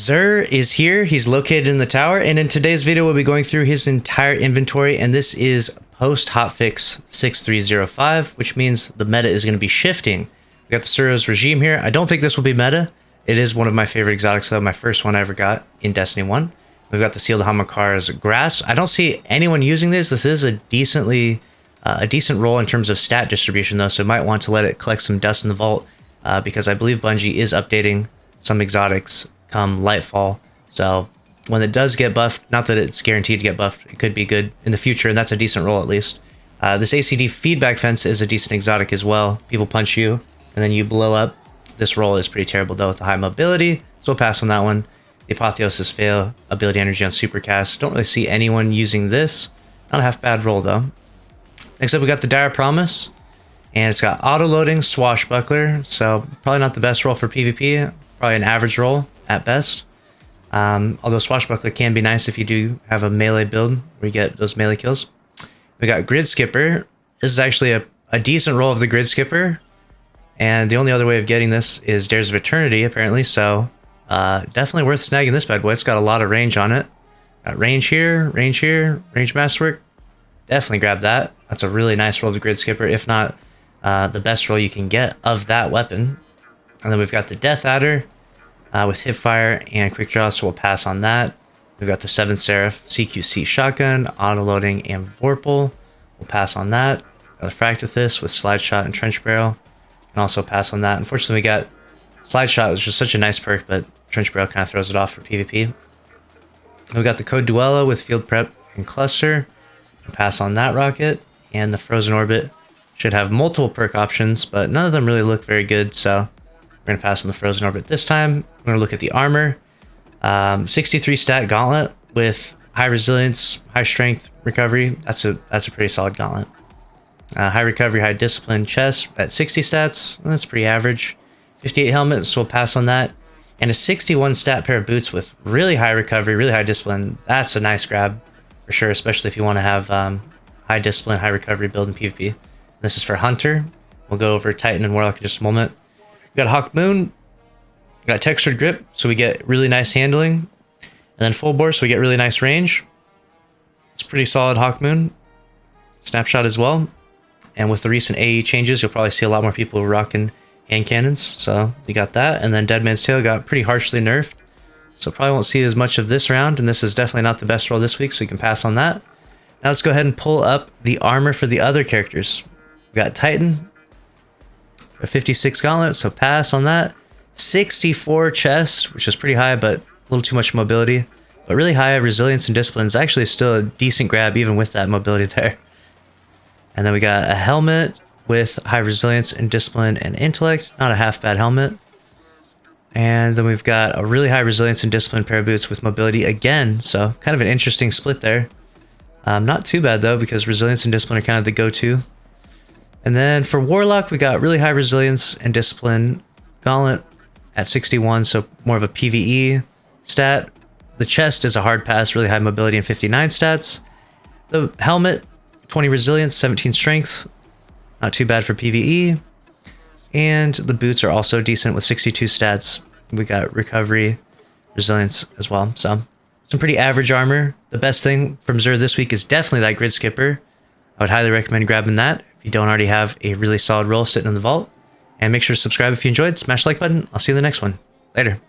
Xur is here. He's located in the tower, and in today's video we'll be going through his entire inventory, and this is post hotfix 6305, which means the meta is going to be shifting. We got the Suros regime here. I don't think this will be meta. It is one of my favorite exotics though, my first one I ever got in Destiny 1. We've got the Sealed Hamakar's Grass. I don't see anyone using this. This is a decent role in terms of stat distribution though, so you might want to let it collect some dust in the vault because I believe Bungie is updating some exotics come lightfall. So when it does get buffed, not that it's guaranteed to get buffed, it could be good in the future, and that's a decent role at least. This ACD feedback fence is a decent exotic as well. People punch you and then you blow up. This role is pretty terrible though with the high mobility, so we'll pass on that one. The Apotheosis Fail, ability energy on supercast. Don't really see anyone using this. Not a half bad role though. Next up we got the Dire Promise, and it's got auto loading Swashbuckler, so probably not the best role for PvP. Probably an average role at best. Although Swashbuckler can be nice if you do have a melee build where you get those melee kills. We got Grid Skipper. This is actually a decent role of the Grid Skipper, and the only other way of getting this is Dares of Eternity apparently, so definitely worth snagging this bad boy. It's got a lot of range on it. Got range here, range masterwork. Definitely grab that. That's a really nice role of the Grid Skipper, if not the best role you can get of that weapon. And then we've got the Death Adder with hipfire and quick draw, so we'll pass on that. We've got the 7th SERAPH CQC shotgun, auto loading, and Vorpal. We'll pass on that. Got the Fractithis with slide shot and trench barrel, and also pass on that. Unfortunately, we got slide shot, which is just such a nice perk, but trench barrel kind of throws it off for PvP. We got the Code Duello with field prep and cluster. We'll pass on that rocket, and the Frozen Orbit should have multiple perk options, but none of them really look very good, so we're going to pass on the Frozen Orbit this time. We're going to look at the armor. 63 stat gauntlet with high resilience, high strength, recovery. That's a pretty solid gauntlet. High recovery, high discipline chest at 60 stats. That's pretty average. 58 helmet, so we'll pass on that. And a 61 stat pair of boots with really high recovery, really high discipline. That's a nice grab for sure, especially if you want to have high discipline, high recovery build in PvP. This is for Hunter. We'll go over Titan and Warlock in just a moment. We got HAWKMOON. We got Textured Grip, so we get really nice handling. And then Full Bore, so we get really nice range. It's pretty solid HAWKMOON. Snapshot as well. And with the recent AE changes, you'll probably see a lot more people rocking hand cannons. So we got that. And then Deadman's Tail got pretty harshly nerfed, so probably won't see as much of this round. And this is definitely not the best role this week, so you can pass on that. Now let's go ahead and pull up the armor for the other characters. We got Titan. A 56 gauntlet, so pass on that. 64 chest, which is pretty high, but a little too much mobility. But really high resilience and discipline is actually still a decent grab, even with that mobility there. And then we got a helmet with high resilience and discipline and intellect. Not a half bad helmet. And then we've got a really high resilience and discipline pair of boots with mobility again. So kind of an interesting split there. Not too bad though, because resilience and discipline are kind of the go-to. And then for Warlock, we got really high resilience and discipline gauntlet at 61, so more of a PvE stat. The chest is a hard pass, really high mobility and 59 stats. The helmet, 20 resilience, 17 strength, not too bad for PvE. And the boots are also decent with 62 stats. We got recovery, resilience as well, so some pretty average armor. The best thing from Xur this week is definitely that Grid Skipper. I would highly recommend grabbing that if you don't already have a really solid role sitting in the vault. And make sure to subscribe if you enjoyed. Smash the like button. I'll see you in the next one. Later.